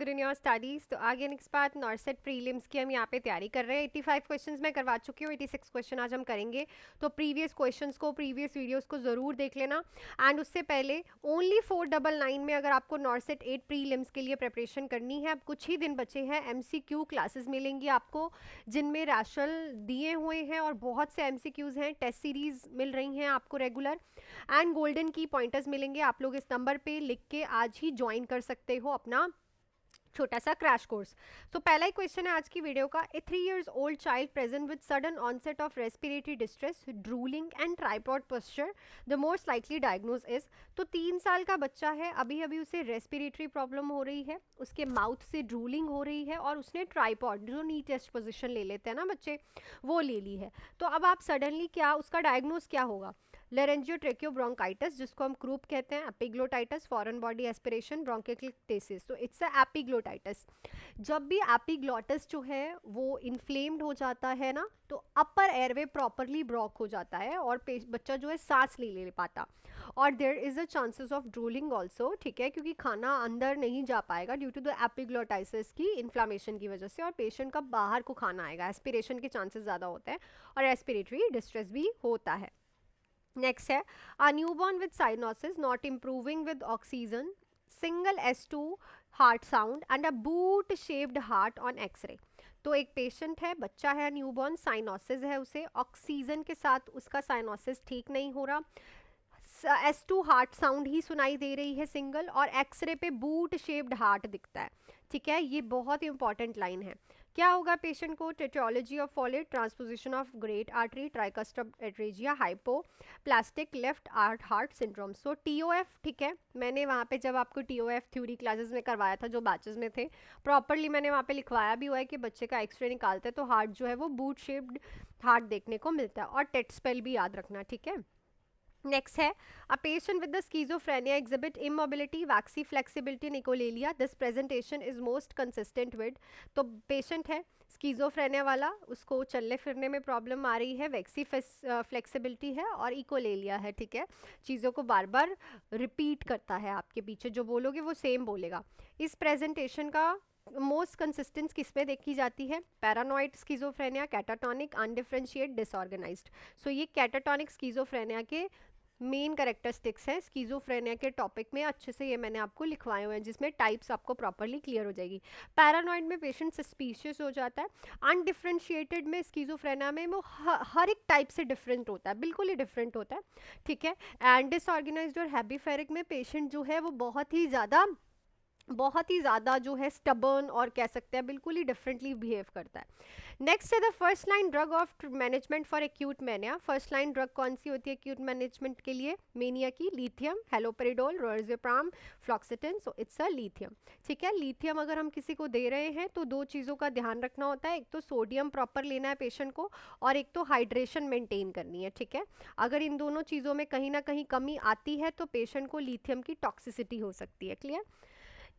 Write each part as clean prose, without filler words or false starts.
In your studies. तो आगे next बात नॉर्सेट प्रीलिम्स की हम यहाँ पे तैयारी कर रहे हैं। 85 क्वेश्चंस मैं करवा चुकी हूँ, 86 क्वेश्चन आज हम करेंगे। तो प्रीवियस क्वेश्चंस को, प्रीवियस वीडियोस को ज़रूर देख लेना। एंड उससे पहले ओनली 499 में अगर आपको नॉर्सेट 8 प्रीलिम्स के लिए प्रिपरेशन करनी है, अब कुछ ही दिन बचे हैं, MCQ क्लासेस मिलेंगी आपको जिनमें रैशल दिए हुए हैं और बहुत से MCQs हैं। टेस्ट सीरीज मिल रही हैं आपको regular, and golden key pointers मिलेंगे। आप लोग इस नंबर पे लिख के आज ही ज्वाइन कर सकते हो अपना छोटा सा क्रैश कोर्स। तो पहला ही क्वेश्चन है आज की वीडियो का। A 3 years old child present with sudden onset of respiratory distress, drooling and tripod posture, the most likely diagnose is. तो 3 साल का बच्चा है, अभी अभी उसे रेस्पिरेटरी प्रॉब्लम हो रही है, उसके माउथ से ड्रूलिंग हो रही है और उसने ट्राइपॉड, जो नी टेस्ट पोजिशन ले लेते हैं ना बच्चे, वो ले ली है। तो अब आप सडनली क्या उसका डायग्नोज क्या होगा? लेरेंजियोट्रेकियोब्रोंकाइटिस, जिसको हम क्रूप कहते हैं, एपिग्लोटाइटिस, फॉरेन बॉडी एस्पिरेशन, ब्रोंकियोक्टेसिस। तो इट्स अ एपिग्लोटाइटिस। जब भी एपिग्लोटिस जो है वो इन्फ्लेम्ड हो जाता है ना, तो अपर एयरवे प्रॉपरली ब्लॉक हो जाता है और बच्चा जो है सांस नहीं ले पाता, और there is a chances of drooling also, ठीक है, क्योंकि खाना अंदर नहीं जा पाएगा ड्यू टू द एपिग्लोटाइसिस की इन्फ्लामेशन की वजह से, और पेशेंट का बाहर को खाना आएगा, एस्पिरेशन के चांसेस ज़्यादा होते हैं और रेस्पिरेटरी डिस्ट्रेस भी होता है। नेक्स्ट है a newborn with cyanosis not improving with oxygen, single S2 heart sound and a boot shaped heart on X ray. तो एक पेशेंट है, बच्चा है न्यूबॉर्न, साइनोसिस है उसे, ऑक्सीजन के साथ उसका साइनोसिस ठीक नहीं हो रहा, S2 हार्ट साउंड ही सुनाई दे रही है सिंगल, और एक्सरे पे बूट शेप्ड हार्ट दिखता है, ठीक है। ये बहुत ही इंपॉर्टेंट लाइन है। क्या होगा पेशेंट को? Tetralogy of Fallot, transposition of great artery, tricuspid atresia, hypoplastic left heart syndrome. So TOF, ठीक है, मैंने वहाँ पे जब आपको TOF थ्योरी क्लासेस में करवाया था, जो बैचेस में थे, प्रॉपरली मैंने वहाँ पे लिखवाया भी हुआ है कि बच्चे का एक्सरे निकालते हैं तो हार्ट जो है वो बूट शेप्ड हार्ट देखने को मिलता है, और टेट स्पेल भी याद रखना, ठीक है। नेक्स्ट है a patient with the schizophrenia exhibit immobility, waxy flexibility, निकोलेलिया, this presentation is most consistent with. तो पेशेंट है स्कीजोफ्रेनिया वाला, उसको चलने फिरने में प्रॉब्लम आ रही है, वैक्सी फ्लेक्सिबिलिटी है और इकोलेलिया है, ठीक है। चीज़ों को बार बार रिपीट करता है, आपके पीछे जो बोलोगे वो सेम बोलेगा। इस प्रेजेंटेशन का मोस्ट कंसिस्टेंस किस में देखी जाती है? Paranoid schizophrenia, catatonic, undifferentiated, disorganised. So ये कैटाटॉनिक स्कीजोफ्रेनिया के मेन करेक्टरिस्टिक्स है स्कीजोफ्रेनिया के टॉपिक में, अच्छे से ये मैंने आपको लिखवाए हुए हैं जिसमें टाइप्स आपको प्रॉपरली क्लियर हो जाएगी। पैरानॉइड में पेशेंट सस्पिशियस हो जाता है, अनडिफरेंशिएटेड में स्कीजोफ्रेनिया में वो हर एक टाइप से डिफरेंट होता है, बिल्कुल ही डिफरेंट होता है, ठीक है। एंड डिसऑर्गेनाइज्ड और हैबीफेरिक में पेशेंट जो है वो बहुत ही ज़्यादा जो है स्टबर्न, और कह सकते हैं बिल्कुल ही डिफरेंटली बिहेव करता है। नेक्स्ट है the first line drug of management for acute mania. First line drug कौन सी होती है एक्यूट मैनेजमेंट के लिए मेनिया की? Lithium, haloperidol, lorazepam, fluoxetine. So it's a lithium, ठीक है। लिथियम अगर हम किसी को दे रहे हैं तो दो चीज़ों का ध्यान रखना होता है, एक तो सोडियम प्रॉपर लेना है पेशेंट को, और एक तो हाइड्रेशन मेंटेन करनी है, ठीक है। अगर इन दोनों चीज़ों में कहीं ना कहीं कमी आती है तो पेशेंट को लिथियम की टॉक्सिसिटी हो सकती है, क्लियर।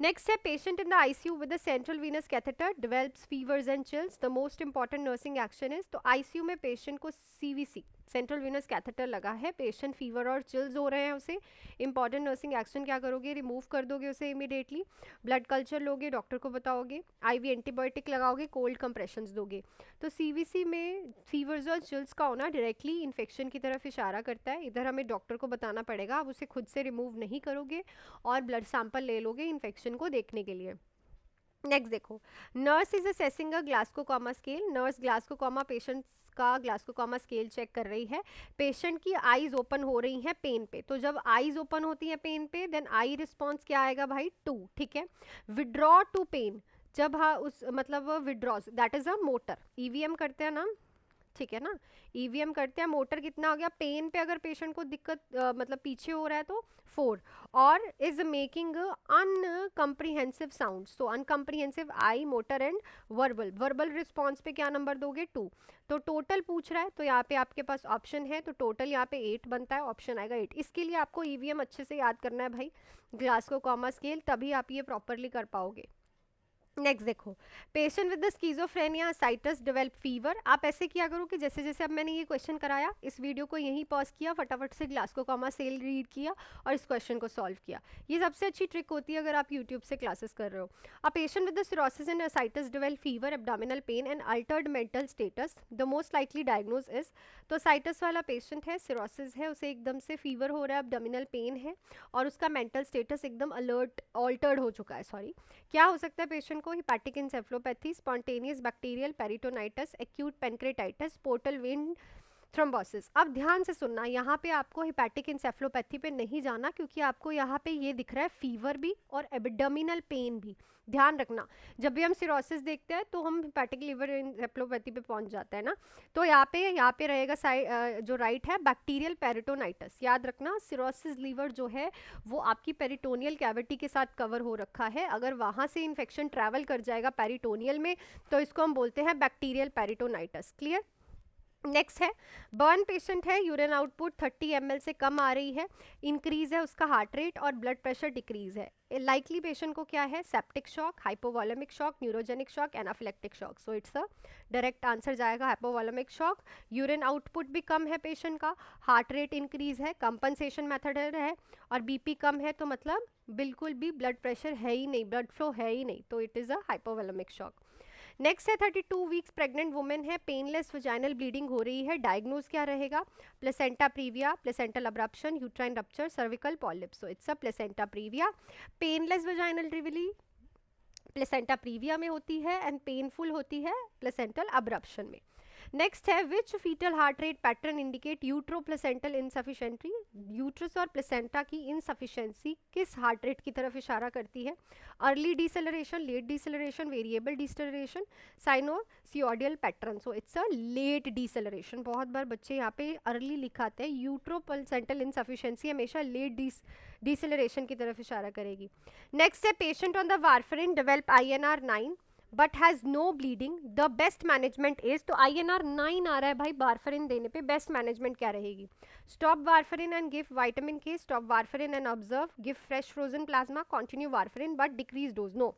Next है patient in the ICU with the central venous catheter develops fevers and chills. The most important nursing action is, तो ICU में पेशेंट को CVC सेंट्रल वीनस कैथेटर लगा है, पेशेंट फीवर और चिल्स हो रहे हैं, उसे इंपॉर्टेंट नर्सिंग एक्शन क्या करोगे? रिमूव कर दोगे उसे इमीडिएटली, ब्लड कल्चर लोगे, डॉक्टर को बताओगे, IV एंटीबायोटिक लगाओगे, कोल्ड कंप्रेशंस दोगे। तो CVC में फीवर्स और चिल्स का होना डायरेक्टली इन्फेक्शन की तरफ इशारा करता है, इधर हमें डॉक्टर को बताना पड़ेगा, आप उसे खुद से रिमूव नहीं करोगे और ब्लड सैंपल ले लोगे इन्फेक्शन को देखने के लिए। नेक्स्ट देखो, nurse is assessing a Glasgow coma scale. Nurse Glasgow coma patient का ग्लास्कोकोमा स्केल चेक कर रही है। पेशेंट की आईज ओपन हो रही हैं पेन पे, तो जब आईज ओपन होती हैं पेन पे देन आई रिस्पॉन्स क्या आएगा भाई? 2, ठीक है। विड्रॉ टू पेन, जब हाँ उस मतलब withdraws, that is a motor, EVM करते हैं ना, ठीक है ना, EVM करते हैं, मोटर कितना हो गया? पेन पे अगर पेशेंट को दिक्कत मतलब पीछे हो रहा है तो 4, और is making incomprehensive sound. So incomprehensive eye, motor and verbal. Verbal response पे क्या नंबर दोगे? 2। तो टोटल पूछ रहा है तो यहाँ पे आपके पास ऑप्शन है, तो टोटल यहाँ पे 8 बनता है, ऑप्शन आएगा 8। इसके लिए आपको EVM अच्छे से याद करना है भाई, ग्लास्कोकोमा स्केल, तभी आप ये प्रॉपरली कर पाओगे। नेक्स्ट देखो, patient with the schizophrenia ascites develop fever. आप ऐसे किया करो कि जैसे जैसे अब मैंने ये क्वेश्चन कराया, इस वीडियो को यहीं पॉज किया, फटाफट से ग्लासको कॉमा सेल रीड किया और इस क्वेश्चन को सॉल्व किया। ये सबसे अच्छी ट्रिक होती है अगर आप यूट्यूब से क्लासेस कर रहे हो। A patient with the cirrhosis and ascites develop fever, abdominal pain and altered mental status, the most likely diagnose is. तो साइटस वाला पेशेंट है, सिरोसिस है, उसे एकदम से फीवर हो रहा है, एब्डोमिनल पेन है और उसका मेंटल स्टेटस एकदम अलर्ट ऑल्टर्ड हो चुका है, सॉरी। क्या हो सकता है पेशेंट को? Hepatic encephalopathy, spontaneous bacterial peritonitis, acute pancreatitis, portal vein thrombosis. अब ध्यान से सुनना, यहाँ पे आपको हिपैटिक इंसेफ्लोपैथी पे नहीं जाना क्योंकि आपको यहाँ पे ये दिख रहा है फीवर भी और एब्डोमिनल पेन भी। ध्यान रखना, जब भी हम सिरोसिस देखते हैं तो हम हिपैटिक लिवर इंसेफ्लोपैथी पे पहुंच जाते हैं ना। तो यहाँ पे रहेगा जो राइट है बैक्टीरियल पेरिटोनाइटिस। याद रखना, सिरोसिस लीवर जो है वो आपकी पेरिटोनियल कैविटी के साथ कवर हो रखा है। अगर वहाँ से इन्फेक्शन ट्रैवल कर जाएगा पेरिटोनियल में तो इसको हम बोलते हैं बैक्टीरियल पेरिटोनाइटिस। क्लियर? नेक्स्ट है बर्न पेशेंट है, यूरिन आउटपुट 30 ml से कम आ रही है, इंक्रीज है उसका हार्ट रेट और ब्लड प्रेशर डिक्रीज है। लाइकली पेशेंट को क्या है? Septic shock, hypovolemic shock, neurogenic shock, anaphylactic shock. So it's a direct answer जाएगा हाइपोवॉलेमिक शॉक। यूरिन आउटपुट भी कम है पेशेंट का, हार्ट रेट इंक्रीज है, कंपनसेशन मेथड है और बीपी कम है, तो मतलब बिल्कुल भी ब्लड प्रेशर है ही नहीं, ब्लड फ्लो है ही नहीं, तो it is a hypovolemic shock. Next है 32 वीक्स प्रेग्नेंट वुमेन है, पेनलेस वजाइनल ब्लीडिंग हो रही है, डायग्नोज क्या रहेगा? Placenta previa, placental abruption, uterine rupture, cervical polyps. So it's a placenta previa. Painless vaginal delivery placenta previa में होती है एंड पेनफुल होती है प्लेसेंटल अब्रप्शन में। नेक्स्ट है which fetal heart rate pattern indicate utero placental insufficiency. Uterus और placenta की insufficiency किस हार्ट रेट की तरफ इशारा करती है? Early deceleration, late deceleration, variable deceleration, sinusoidal pattern. So it's a late deceleration. बहुत बार बच्चे यहाँ पे अर्ली लिखाते हैं, यूट्रो प्लेसेंटल इनसफिशिएंसी हमेशा लेट डिसेलरेशन की तरफ इशारा करेगी। नेक्स्ट है patient on the warfarin develop INR 9 but has no bleeding, the best management is. तो INR 9 आ रहा है भाई वारफरिन देने पे, बेस्ट मैनेजमेंट क्या रहेगी? Stop warfarin and give vitamin K, stop warfarin and observe, give fresh frozen plasma, continue warfarin but decrease dose. No,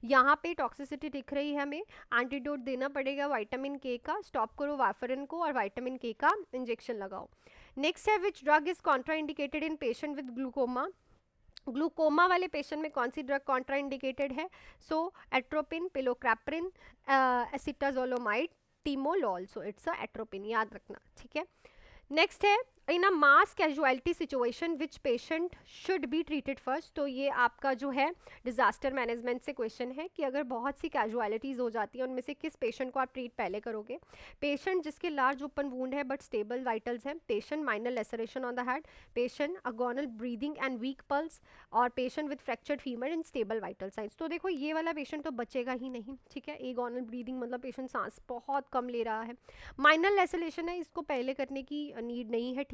यहाँ पे टॉक्सिसिटी दिख रही है हमें, एंटीडोट देना पड़ेगा विटामिन के का, स्टॉप करो वारफरिन को और विटामिन के का इंजेक्शन लगाओ। नेक्स्ट है which drug is contraindicated in patient with glaucoma. Glaucoma वाले पेशेंट में कौन सी ड्रग कॉन्ट्रा इंडिकेटेड है? So atropine, pilocarpine, acetazolamide, timolol. So it's a atropine, याद रखना, ठीक है। नेक्स्ट है in a mass casualty situation which patient should be treated first. तो ये आपका जो है डिजास्टर मैनेजमेंट से क्वेश्चन है कि अगर बहुत सी कैजुअलिटीज़ हो जाती हैं उनमें से किस पेशेंट को आप ट्रीट पहले करोगे? पेशेंट जिसके लार्ज ओपन वूंड है बट स्टेबल वाइटल्स हैं, patient minor laceration on the head, patient agonal breathing and weak pulse और patient with fractured femur and stable vital signs. तो देखो ये वाला पेशेंट तो बचेगा ही नहीं, ठीक है। एगोनल ब्रीदिंग मतलब पेशेंट सांस बहुत कम ले रहा है, माइनर लेसरेशन है, इसको पहले करने की नीड नहीं है, ठीक।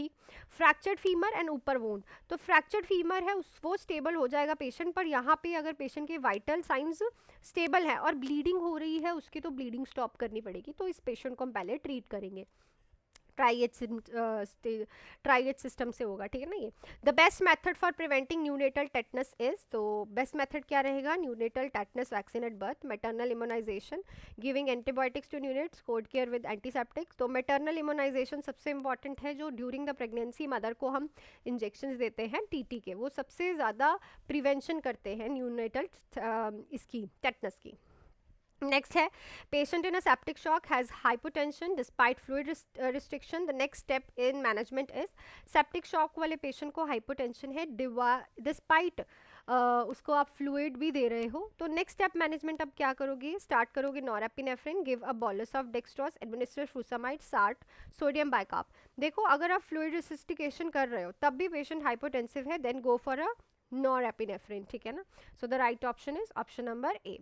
फ्रैक्चर्ड फीमर एंड ऊपर वोंड, तो फ्रैक्चर्ड फीमर है वो स्टेबल हो जाएगा पेशेंट, पर यहाँ पे अगर पेशेंट के वाइटल साइंस स्टेबल है और ब्लीडिंग हो रही है उसकी, तो ब्लीडिंग स्टॉप करनी पड़ेगी, तो इस पेशेंट को हम पहले ट्रीट करेंगे। ट्राइएच सिस्टम से होगा, ठीक है ना ये। The best method for preventing neonatal tetanus is, तो बेस्ट मेथड क्या रहेगा? Neonatal tetanus vaccine at birth, maternal immunization, giving antibiotics to neonates, cord care with antiseptics. तो मैटरनल इम्यूनाइजेशन सबसे इंपॉर्टेंट है, जो ड्यूरिंग द प्रेगनेंसी मदर को हम injection देते हैं टीटी के, वो सबसे ज़्यादा प्रिवेंशन करते हैं न्यूनेटल इसकी टेटनस की। नेक्स्ट है patient in a septic shock has hypotension despite fluid restriction, the next step in management is. Septic shock वाले पेशेंट को हाइपोटेंशन है डिस्पाइट उसको आप फ्लूइड भी दे रहे हो, तो नेक्स्ट स्टेप मैनेजमेंट अब क्या करोगे? स्टार्ट करोगे norepinephrine, give a bolus of dextrose, administer furosemide, start, sodium bicarb. देखो अगर आप फ्लूइड रिसिस्टिकेशन कर रहे हो तब भी पेशेंट हाइपोटेंसिव है, then go for a norepinephrine, ठीक है ना। So the right option is option number A.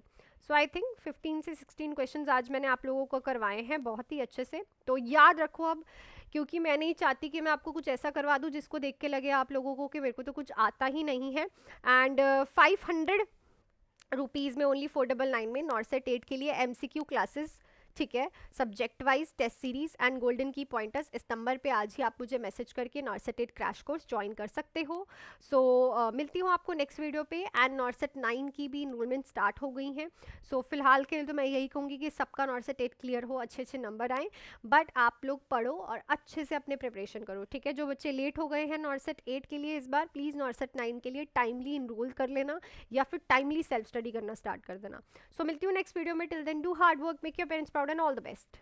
So I think 15 से 16 क्वेश्चंस आज मैंने आप लोगों को करवाए हैं बहुत ही अच्छे से, तो याद रखो अब, क्योंकि मैं नहीं चाहती कि मैं आपको कुछ ऐसा करवा दूं जिसको देख के लगे आप लोगों को कि मेरे को तो कुछ आता ही नहीं है। एंड 500 रुपीज़ में ओनली 499 में नॉर्सेट 8 के लिए MCQ क्लासेस ठीक है, subject wise test series and golden key pointers इस नंबर पे आज ही आप मुझे मैसेज करके नॉर्सेट 8 क्रैश कोर्स ज्वाइन कर सकते हो। सो मिलती हूँ आपको नेक्स्ट वीडियो पे। एंड नॉर्सेट 9 की भी इनरोलमेंट स्टार्ट हो गई हैं। सो फिलहाल के लिए तो मैं यही कहूँगी कि सबका नॉर्सेट 8 क्लियर हो, अच्छे अच्छे नंबर आए, बट आप लोग पढ़ो और अच्छे से अपने प्रिपरेशन करो। ठीक है, जो बच्चे लेट हो गए हैं नॉर्सेट 8 के लिए, इस बार प्लीज़ नॉर्सेट 9 के लिए टाइमली इनरोल कर लेना या फिर टाइमली सेल्फ स्टडी करना स्टार्ट कर देना। सो मिलती हूँ नेक्स्ट वीडियो में। Till then do hard work, make your parents proud and all the best.